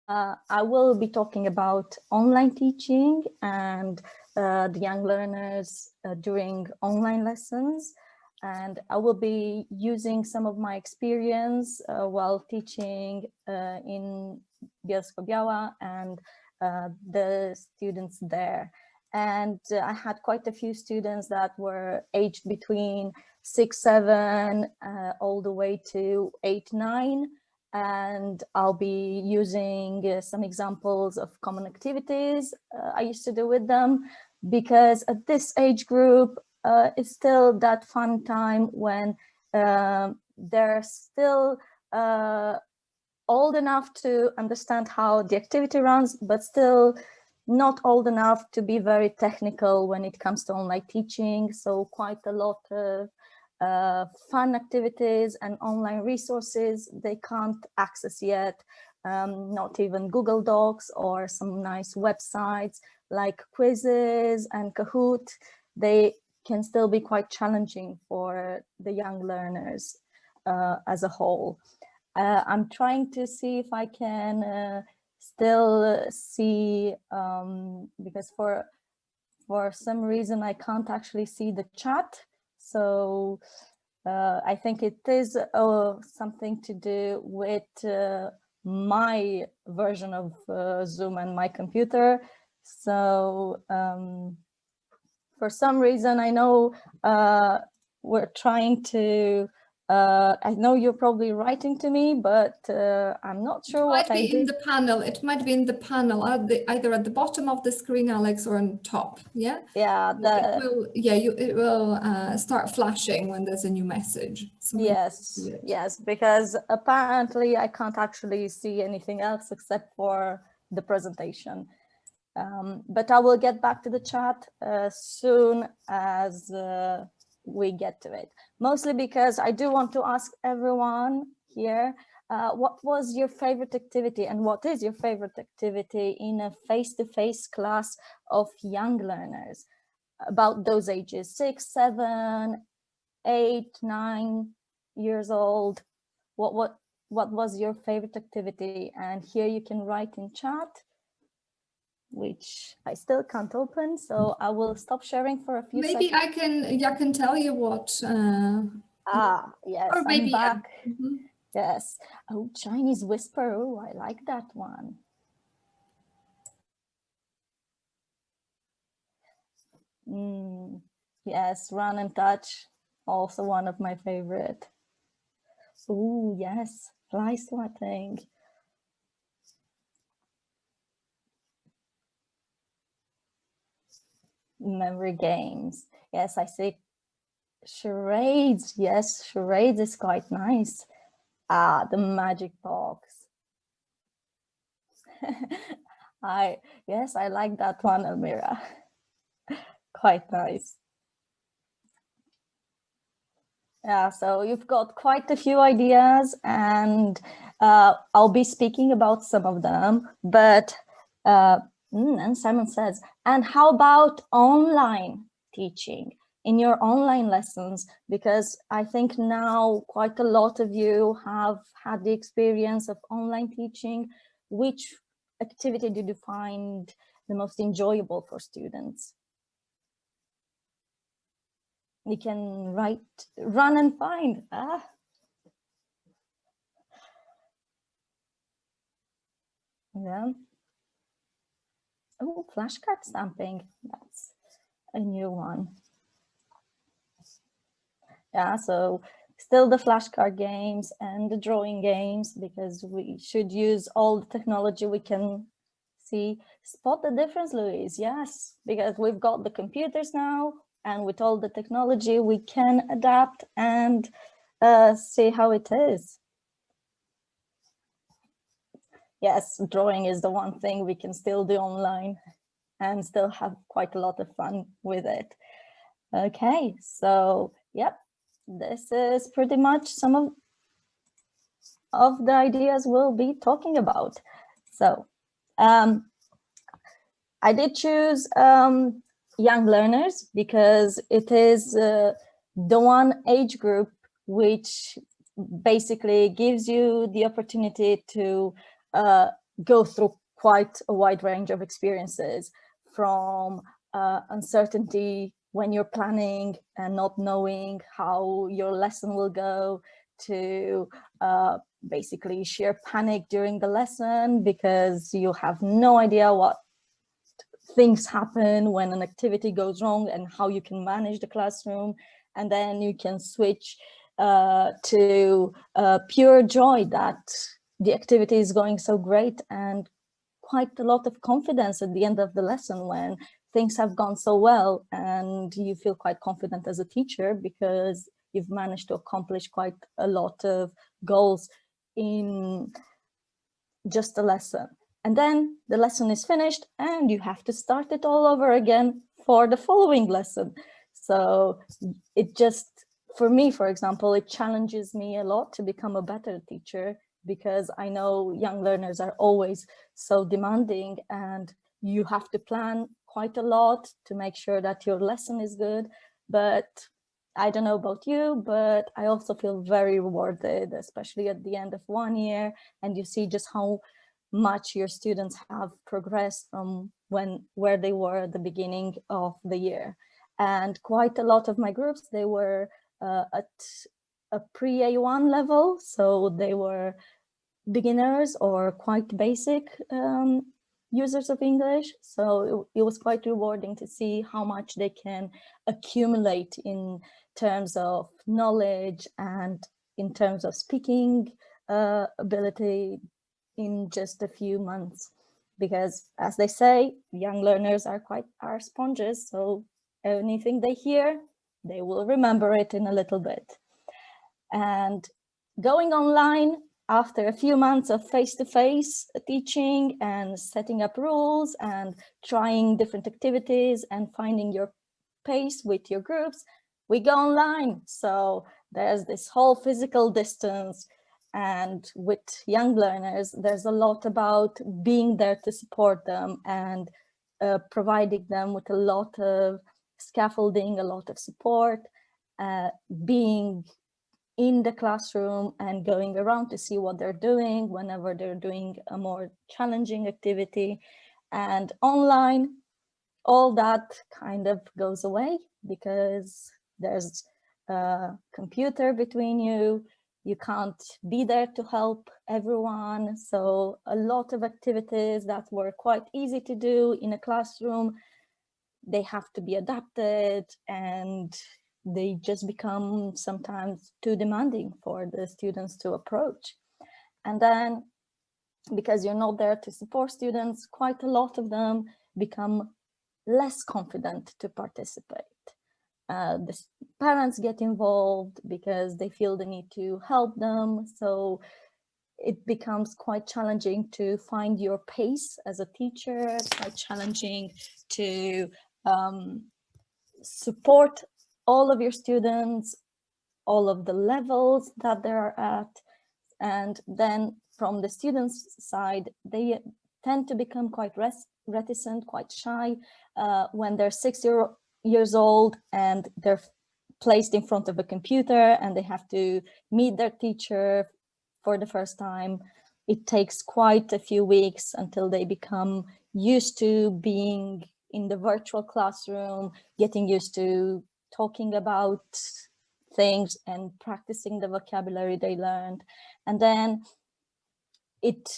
I will be talking about online teaching and the young learners during online lessons. And I will be using some of my experience while teaching in Bielsko-Biala and the students there. And I had quite a few students that were aged between 6, 7, all the way to 8, 9. And I'll be using some examples of common activities I used to do with them, because at this age group, it's still that fun time when they're still old enough to understand how the activity runs, but still not old enough to be very technical when it comes to online teaching. So quite a lot of fun activities and online resources they can't access yet, not even Google Docs or some nice websites like quizzes and Kahoot. They can still be quite challenging for the young learners as a whole. I'm trying to see if I can still see, because for some reason I can't actually see the chat. So I think it is something to do with my version of Zoom and my computer. So for some reason, I know we're trying to, I know you're probably writing to me, but I'm not sure what I did. It might be in the panel. It might be in the panel, either at the bottom of the screen, Alex, or on top. Yeah. Yeah. It will start flashing when there's a new message. So yes, because apparently I can't actually see anything else except for the presentation. But I will get back to the chat as soon as we get to it. Mostly because I do want to ask everyone here, what was your favorite activity and what is your favorite activity in a face-to-face class of young learners about those ages, 6, 7, 8, 9 years old? What was your favorite activity? And here you can write in chat, which I still can't open, so I will stop sharing for a few seconds. Maybe I can tell you what. Yes, or maybe, I'm back. Yeah. Yes. Oh, Chinese Whisper. Oh, I like that one. Yes, Run and Touch, also one of my favorite. Oh, yes, Fly Swatting. Memory games. Yes, I see. Charades. Yes, charades is quite nice. The magic box. Yes, I like that one, Elmira. Quite nice. Yeah, so you've got quite a few ideas, and I'll be speaking about some of them, but and Simon says, and how about online teaching in your online lessons? Because I think now quite a lot of you have had the experience of online teaching. Which activity did you find the most enjoyable for students? You can write, run and find. Yeah. Oh, flashcard stamping. That's a new one. Yeah, so still the flashcard games and the drawing games, because we should use all the technology we can see. Spot the difference, Louise. Yes, because we've got the computers now, and with all the technology, we can adapt and see how it is. Yes, drawing is the one thing we can still do online and still have quite a lot of fun with it. Okay, so yep, this is pretty much some of the ideas we'll be talking about. So I did choose young learners because it is the one age group which basically gives you the opportunity to go through quite a wide range of experiences, from uncertainty when you're planning and not knowing how your lesson will go, to basically sheer panic during the lesson because you have no idea what things happen when an activity goes wrong and how you can manage the classroom. And then you can switch to pure joy that the activity is going so great, and quite a lot of confidence at the end of the lesson when things have gone so well, and you feel quite confident as a teacher because you've managed to accomplish quite a lot of goals in just a lesson. And then the lesson is finished and you have to start it all over again for the following lesson. So it just, for me, for example, it challenges me a lot to become a better teacher, because I know young learners are always so demanding and you have to plan quite a lot to make sure that your lesson is good. But I don't know about you, but I also feel very rewarded, especially at the end of 1 year, and you see just how much your students have progressed from where they were at the beginning of the year. And quite a lot of my groups, they were at a pre-A1 level, so they were beginners or quite basic users of English. So it was quite rewarding to see how much they can accumulate in terms of knowledge and in terms of speaking ability in just a few months. Because as they say, young learners are sponges, so anything they hear, they will remember it in a little bit. And going online after a few months of face-to-face teaching and setting up rules and trying different activities and finding your pace with your groups, we go online. So there's this whole physical distance. And with young learners, there's a lot about being there to support them and providing them with a lot of scaffolding, a lot of support, being in the classroom and going around to see what they're doing whenever they're doing a more challenging activity. And online, all that kind of goes away because there's a computer between you. You can't be there to help everyone. So a lot of activities that were quite easy to do in a classroom, they have to be adapted, and they just become sometimes too demanding for the students to approach. And then because you're not there to support students, quite a lot of them become less confident to participate. The parents get involved because they feel the need to help them. So it becomes quite challenging to find your pace as a teacher, quite challenging to support all of your students, all of the levels that they're at. And then from the students' side, they tend to become quite reticent, quite shy when they're 6 years old and they're placed in front of a computer and they have to meet their teacher for the first time. It takes quite a few weeks until they become used to being in the virtual classroom, getting used to talking about things and practicing the vocabulary they learned. And then it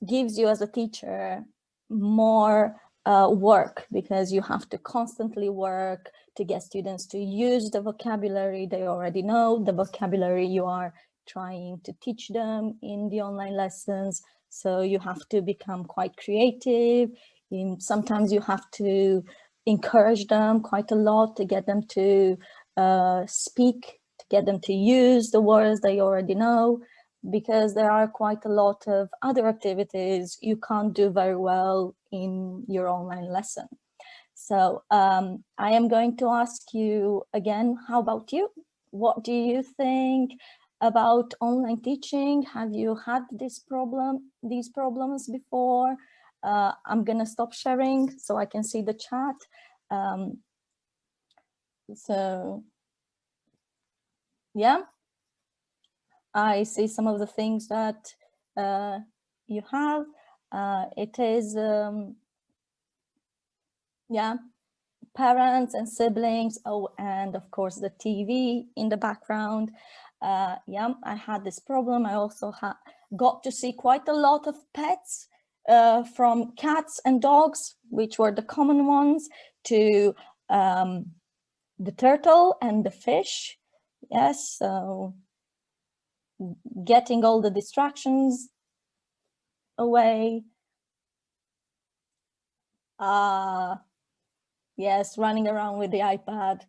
gives you as a teacher more work, because you have to constantly work to get students to use the vocabulary they already know, the vocabulary you are trying to teach them in the online lessons. So you have to become quite creative. Sometimes you have to encourage them quite a lot to get them to speak, to get them to use the words they already know, because there are quite a lot of other activities you can't do very well in your online lesson. So I am going to ask you again, how about you? What do you think about online teaching? Have you had these problems before? I'm gonna stop sharing so I can see the chat. So yeah, I see some of the things that you have. It is, yeah, parents and siblings. Oh, and of course the TV in the background. Yeah, I had this problem. I also got to see quite a lot of pets, from cats and dogs, which were the common ones, to the turtle and the fish. Yes, so getting all the distractions away. Yes, running around with the iPad.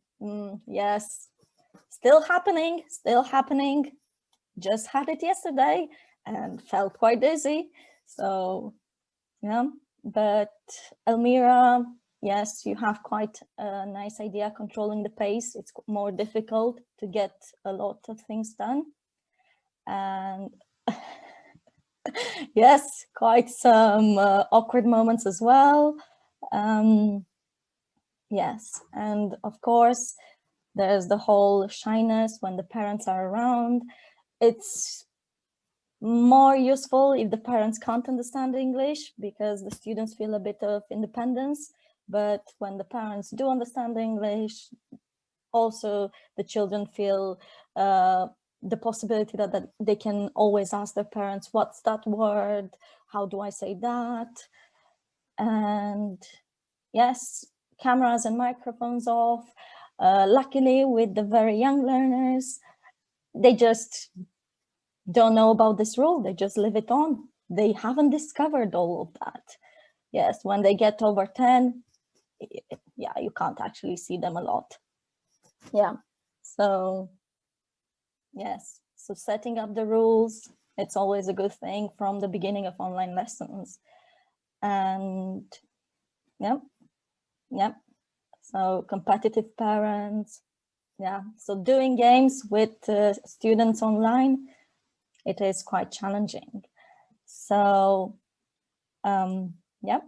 Yes, still happening, still happening. Just had it yesterday and felt quite dizzy. So, yeah, but Elmira, yes, you have quite a nice idea controlling the pace. It's more difficult to get a lot of things done. And yes, quite some awkward moments as well. Yes, and of course, there's the whole shyness when the parents are around. It's more useful if the parents can't understand English, because the students feel a bit of independence. But when the parents do understand English, also the children feel the possibility that they can always ask their parents, what's that word? How do I say that? And yes, cameras and microphones off. Luckily, with the very young learners, they just don't know about this rule. They just leave it on. They haven't discovered all of that. Yes, when they get over 10, yeah, you can't actually see them a lot. Yeah, so yes, so setting up the rules, it's always a good thing from the beginning of online lessons. And yeah, so competitive parents, yeah, so doing games with students online, it is quite challenging. So yeah,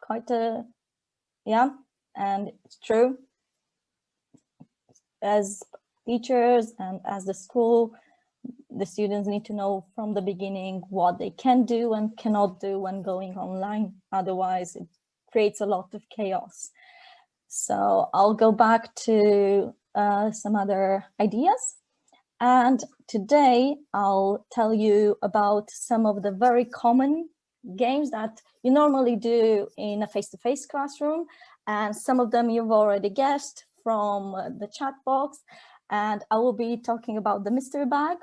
quite a, yeah, and it's true, as teachers and as the school, the students need to know from the beginning what they can do and cannot do when going online. Otherwise, it creates a lot of chaos. So I'll go back to some other ideas. And today I'll tell you about some of the very common games that you normally do in a face-to-face classroom. And some of them you've already guessed from the chat box. And I will be talking about the mystery bag,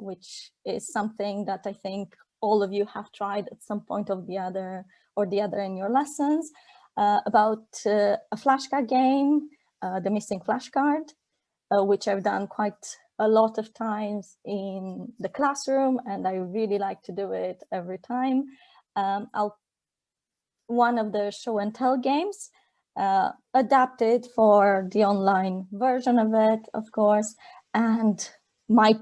which is something that I think all of you have tried at some point of the other in your lessons, about a flashcard game, the missing flashcard, which I've done quite a lot of times in the classroom, and I really like to do it every time. One of the show and tell games, adapted for the online version of it, of course, and my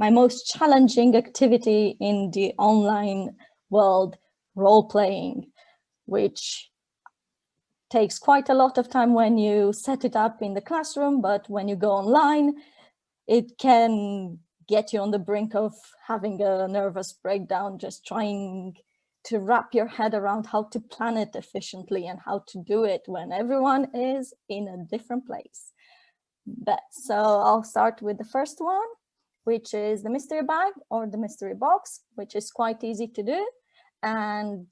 most challenging activity in the online world, role playing, which takes quite a lot of time when you set it up in the classroom, but when you go online, it can get you on the brink of having a nervous breakdown, just trying to wrap your head around how to plan it efficiently and how to do it when everyone is in a different place. So I'll start with the first one, which is the mystery bag or the mystery box, which is quite easy to do. And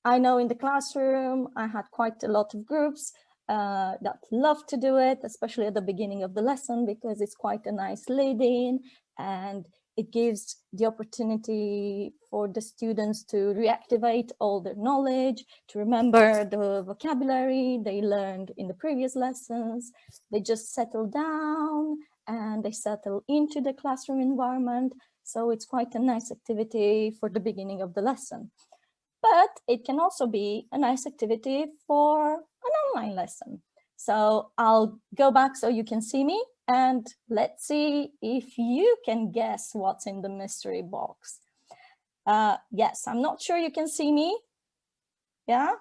I know in the classroom, I had quite a lot of groups that love to do it, especially at the beginning of the lesson, because it's quite a nice lead in, and it gives the opportunity for the students to reactivate all their knowledge, to remember the vocabulary they learned in the previous lessons. They just settle down and they settle into the classroom environment. So it's quite a nice activity for the beginning of the lesson. But it can also be a nice activity for an online lesson. So I'll go back so you can see me, and let's see if you can guess what's in the mystery box. Yes, I'm not sure you can see me. Yeah?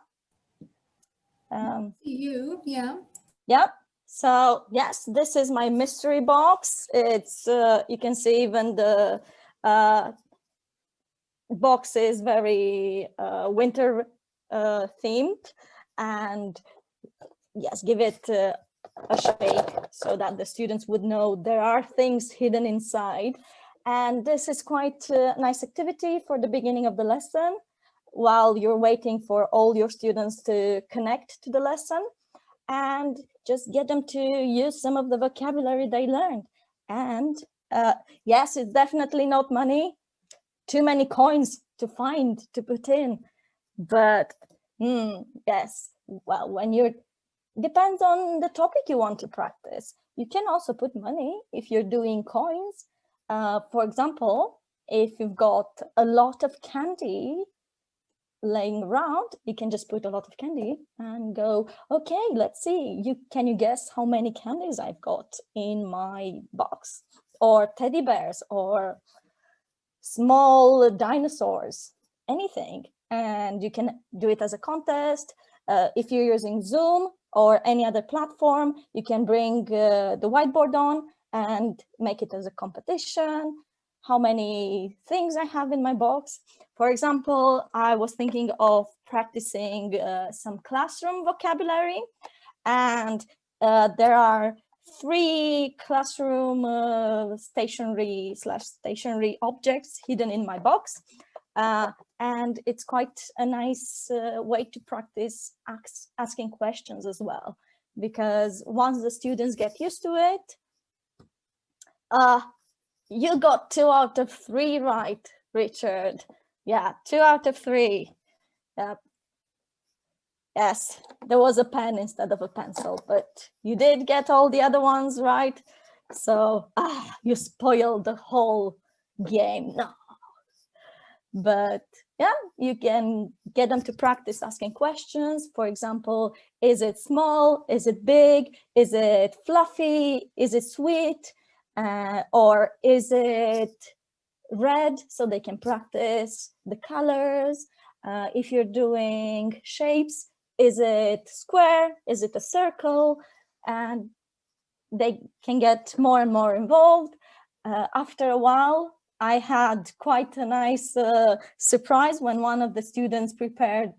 You, yeah. Yep. So yes, this is my mystery box. It's you can see even the box is very winter themed, and yes, give it a shake so that the students would know there are things hidden inside. And this is quite a nice activity for the beginning of the lesson, while you're waiting for all your students to connect to the lesson, and just get them to use some of the vocabulary they learned. And yes, it's definitely not money, too many coins to find, to put in. But yes, well, when you're, depends on the topic you want to practice. You can also put money if you're doing coins. For example, if you've got a lot of candy laying around, you can just put a lot of candy and go, okay, let's see, can you guess how many candies I've got in my box? Or teddy bears, or small dinosaurs, anything. And you can do it as a contest. If you're using Zoom or any other platform, you can bring the whiteboard on and make it as a competition. How many things I have in my box. For example, I was thinking of practicing some classroom vocabulary, and there are 3 classroom stationery objects hidden in my box. And it's quite a nice way to practice asking questions as well, because once the students get used to it, you got 2 out of 3 right, Richard. Yeah, 2 out of 3. Yep. Yes, there was a pen instead of a pencil, but you did get all the other ones right. So you spoiled the whole game. No. But yeah, you can get them to practice asking questions. For example, is it small? Is it big? Is it fluffy? Is it sweet? Or is it red? So they can practice the colors. If you're doing shapes, is it square? Is it a circle? And they can get more and more involved. After a while, I had quite a nice surprise when one of the students prepared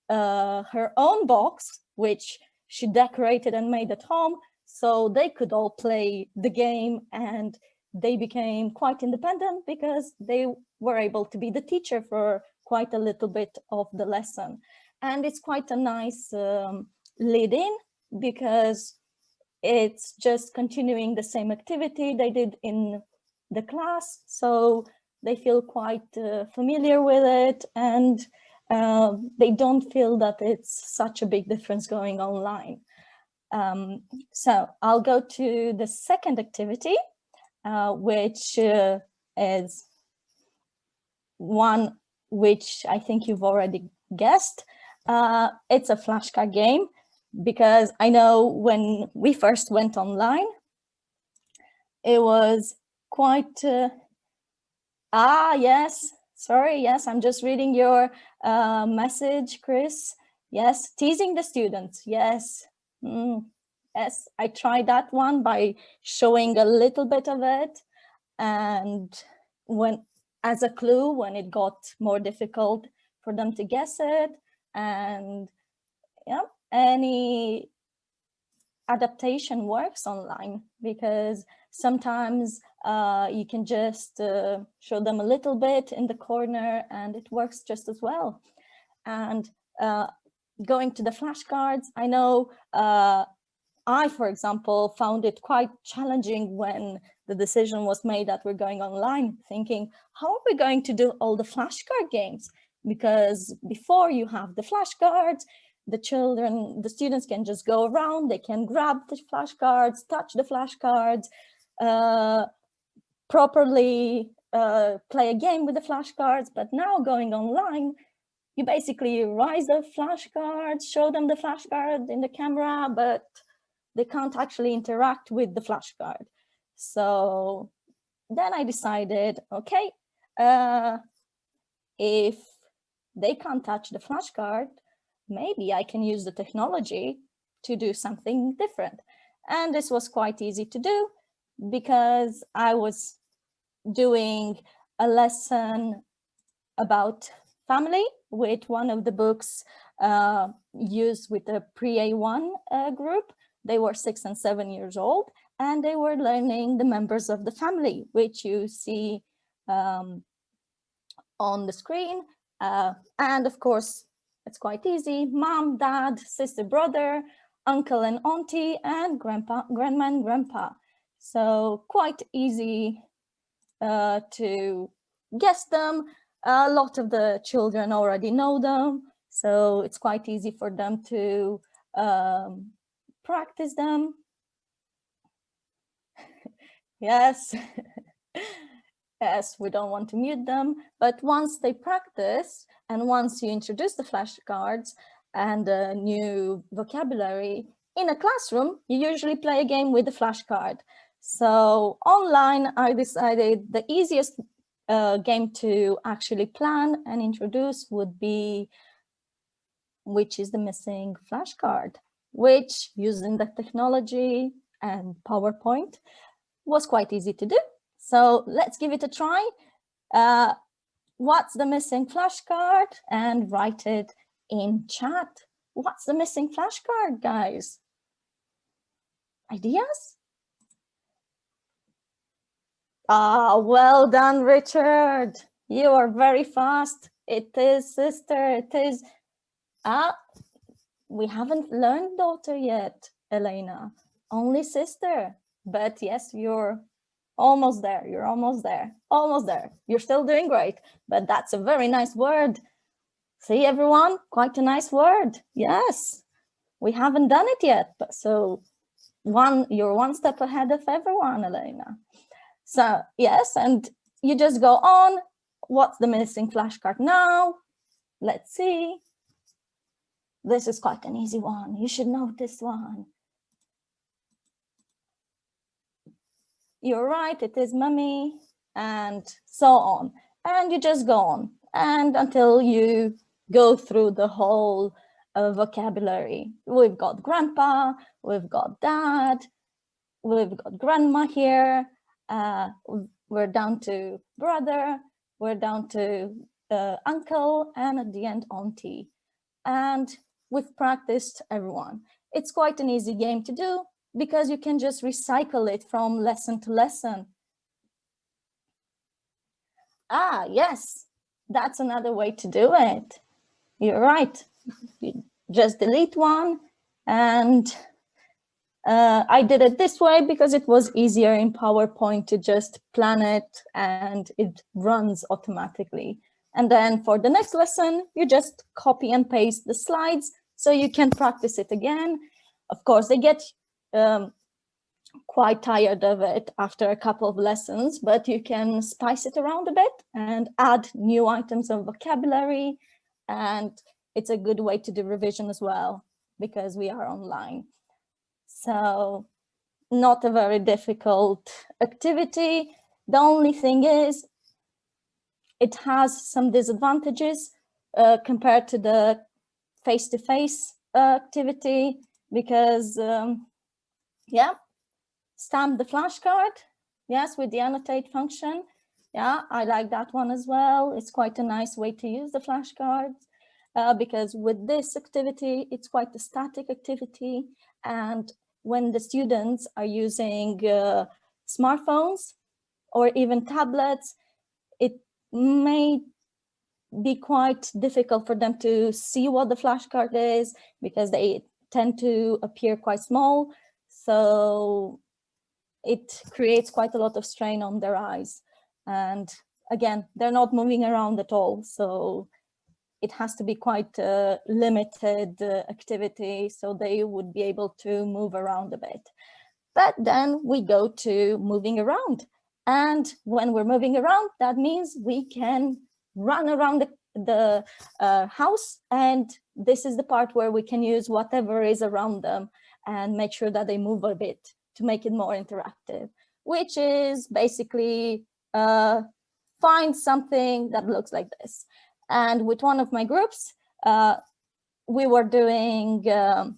her own box, which she decorated and made at home, so they could all play the game, and they became quite independent because they were able to be the teacher for quite a little bit of the lesson. And it's quite a nice lead-in, because it's just continuing the same activity they did in the class, so they feel quite familiar with it, and they don't feel that it's such a big difference going online. So I'll go to the second activity, which is one which I think you've already guessed. It's a flashcard game, because I know when we first went online, it was quite, yes, sorry, yes, I'm just reading your message, Chris. Yes, teasing the students, yes. Yes, I tried that one by showing a little bit of it, and when, as a clue, when it got more difficult for them to guess it. And yeah, any adaptation works online, because sometimes you can just show them a little bit in the corner and it works just as well. And going to the flashcards, I know I, for example, found it quite challenging when the decision was made that we're going online, thinking, how are we going to do all the flashcard games? Because before you have the flashcards, the students can just go around, they can grab the flashcards, touch the flashcards, properly play a game with the flashcards. But now going online, you basically raise the flashcards, show them the flashcard in the camera, but they can't actually interact with the flashcard. So then I decided, okay, if they can't touch the flashcard, maybe I can use the technology to do something different. And this was quite easy to do, because I was doing a lesson about family with one of the books used with the pre-A1 group. They were 6 and 7 years old, and they were learning the members of the family, which you see on the screen. And of course, it's quite easy: mom, dad, sister, brother, uncle and auntie, and grandma and grandpa. So quite easy to guess them. A lot of the children already know them, so it's quite easy for them to practice them. Yes. Yes, we don't want to mute them, but once they practice and once you introduce the flashcards and a new vocabulary in a classroom, you usually play a game with the flashcard. So online, I decided the easiest game to actually plan and introduce would be which is the missing flashcard, which using the technology and PowerPoint was quite easy to do. So let's give it a try. What's the missing flashcard? And write it in chat. What's the missing flashcard, guys? Ideas? Ah, well done, Richard. You are very fast. It is sister. It is. We haven't learned daughter yet, Elena. Only sister. But yes, you're almost there. You're almost there. Almost there. You're still doing great. But that's a very nice word. See, everyone? Quite a nice word. Yes. We haven't done it yet. But so you're one step ahead of everyone, Elena. So yes, and you just go on. What's the missing flashcard now? Let's see. This is quite an easy one. You should know this one. You're right, it is mummy, and so on. And you just go on, and until you go through the whole vocabulary. We've got grandpa, we've got dad, we've got grandma here, we're down to brother, we're down to uncle, and at the end, auntie. And we've practiced everyone. It's quite an easy game to do because you can just recycle it from lesson to lesson. Ah, yes, that's another way to do it. You're right. You just delete one, and I did it this way because it was easier in PowerPoint to just plan it and it runs automatically. And then for the next lesson, you just copy and paste the slides so you can practice it again. Of course, they get quite tired of it after a couple of lessons, but you can spice it around a bit and add new items of vocabulary. And it's a good way to do revision as well, because we are online. So not a very difficult activity. The only thing is it has some disadvantages compared to the face-to-face activity, because yeah, stamp the flashcard, yes, with the annotate function. Yeah, I like that one as well. It's quite a nice way to use the flashcards because with this activity, it's quite a static activity. And when the students are using smartphones or even tablets, it may be quite difficult for them to see what the flashcard is because they tend to appear quite small. So it creates quite a lot of strain on their eyes. And again, they're not moving around at all. So it has to be quite a limited activity so they would be able to move around a bit. But then we go to moving around. And when we're moving around, that means we can run around the house. And this is the part where we can use whatever is around them and make sure that they move a bit to make it more interactive, which is basically find something that looks like this. And with one of my groups, we were doing the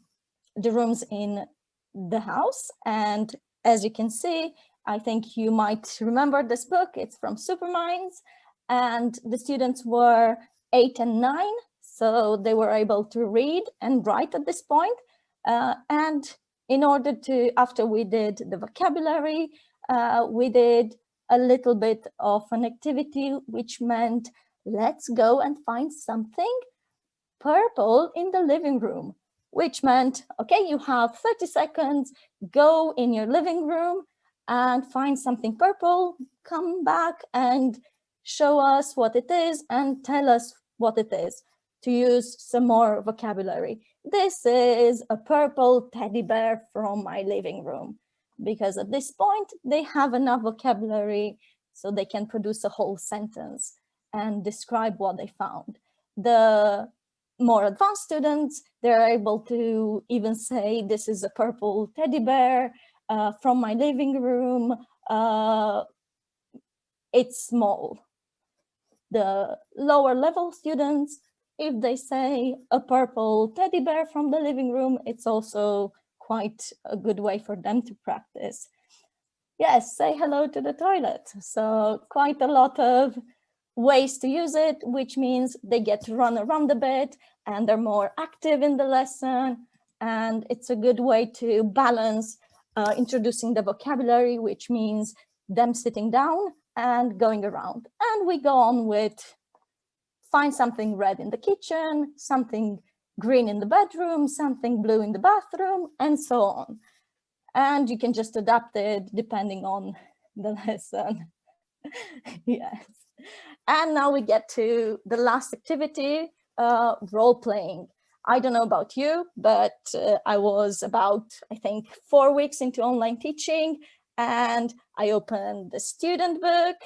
rooms in the house. And as you can see, I think you might remember this book. It's from Superminds. and the students were 8 and 9, so they were able to read and write at this point. And in order to, after we did the vocabulary, we did a little bit of an activity, which meant let's go and find something purple in the living room, which meant, okay, you have 30 seconds, go in your living room and find something purple, come back and show us what it is and tell us what it is, to use some more vocabulary. This is a purple teddy bear from my living room, because at this point they have enough vocabulary so they can produce a whole sentence and describe what they found. The more advanced students, they're able to even say, this is a purple teddy bear from my living room. It's small. The lower level students, if they say a purple teddy bear from the living room, it's also quite a good way for them to practice. Yes, say hello to the toilet. So quite a lot of ways to use it, which means they get to run around a bit and they're more active in the lesson. And it's a good way to balance introducing the vocabulary, which means them sitting down and going around. And we go on with find something red in the kitchen, something green in the bedroom, something blue in the bathroom, and so on. And you can just adapt it depending on the lesson. Yes. And now we get to the last activity, role playing. I don't know about you, but I was about, I think, 4 weeks into online teaching, and I opened the student book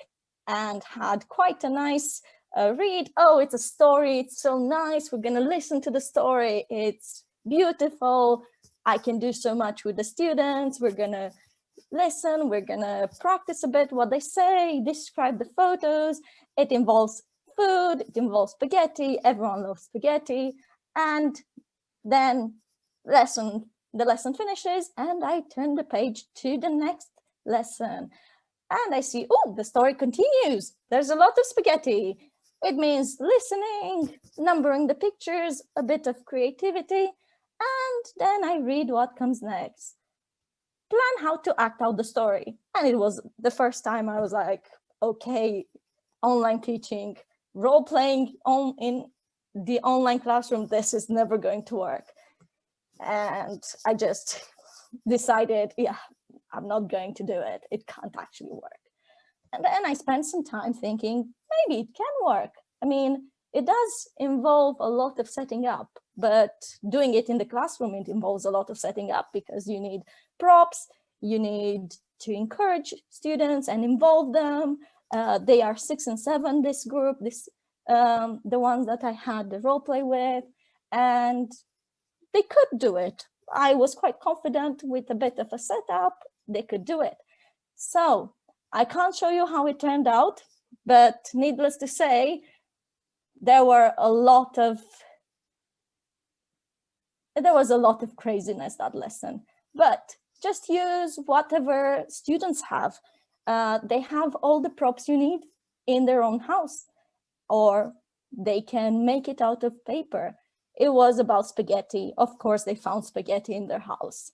and had quite a nice read. Oh, it's a story. It's so nice. We're going to listen to the story. It's beautiful. I can do so much with the students. We're going to listen. We're going to practice a bit what they say, describe the photos. It involves food. It involves spaghetti. Everyone loves spaghetti. And then the lesson finishes, and I turn the page to the next lesson. And I see, oh, the story continues. There's a lot of spaghetti. It means listening, numbering the pictures, a bit of creativity, and then I read what comes next. Plan how to act out the story. And it was the first time I was like, okay, online teaching, role-playing in the online classroom, this is never going to work. And I just decided, yeah, I'm not going to do it. It can't actually work. And then I spent some time thinking, maybe it can work. I mean, it does involve a lot of setting up, but doing it in the classroom, it involves a lot of setting up because you need props, you need to encourage students and involve them. They are 6 and 7, this group, the ones that I had the role play with, and they could do it. I was quite confident with a bit of a setup, they could do it. So I can't show you how it turned out, but needless to say, there was a lot of craziness that lesson. But just use whatever students have. They have all the props you need in their own house, or they can make it out of paper. It was about spaghetti. Of course, they found spaghetti in their house.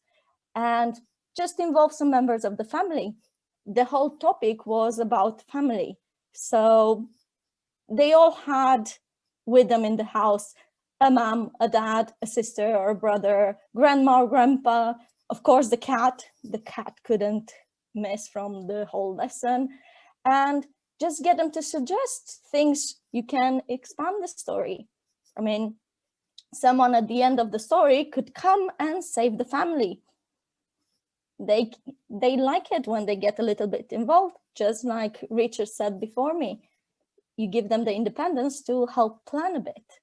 And just involve some members of the family. The whole topic was about family. So they all had with them in the house a mom, a dad, a sister or a brother, grandma or grandpa, of course the cat couldn't miss from the whole lesson, and just get them to suggest things you can expand the story. I mean, someone at the end of the story could come and save the family. They like it when they get a little bit involved, just like Richard said before me. You give them the independence to help plan a bit.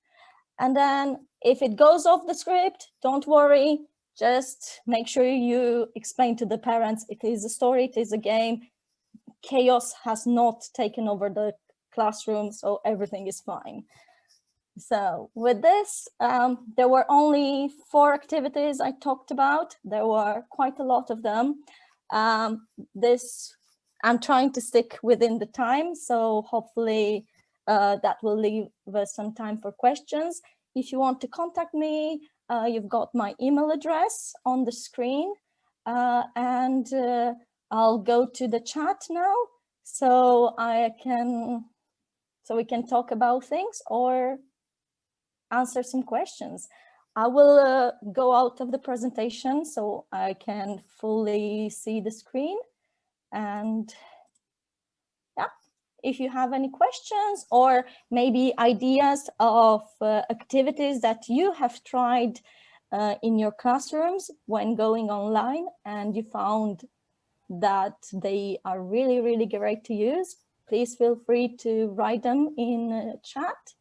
And then if it goes off the script, don't worry, just make sure you explain to the parents, it is a story, it is a game. Chaos has not taken over the classroom, so everything is fine. So with this, there were only 4 activities I talked about. There were quite a lot of them. I'm trying to stick within the time, so hopefully that will leave us some time for questions. If you want to contact me, you've got my email address on the screen, and I'll go to the chat now so we can talk about things or answer some questions. I will go out of the presentation so I can fully see the screen. And yeah, if you have any questions or maybe ideas of activities that you have tried in your classrooms when going online and you found that they are really, really great to use, please feel free to write them in chat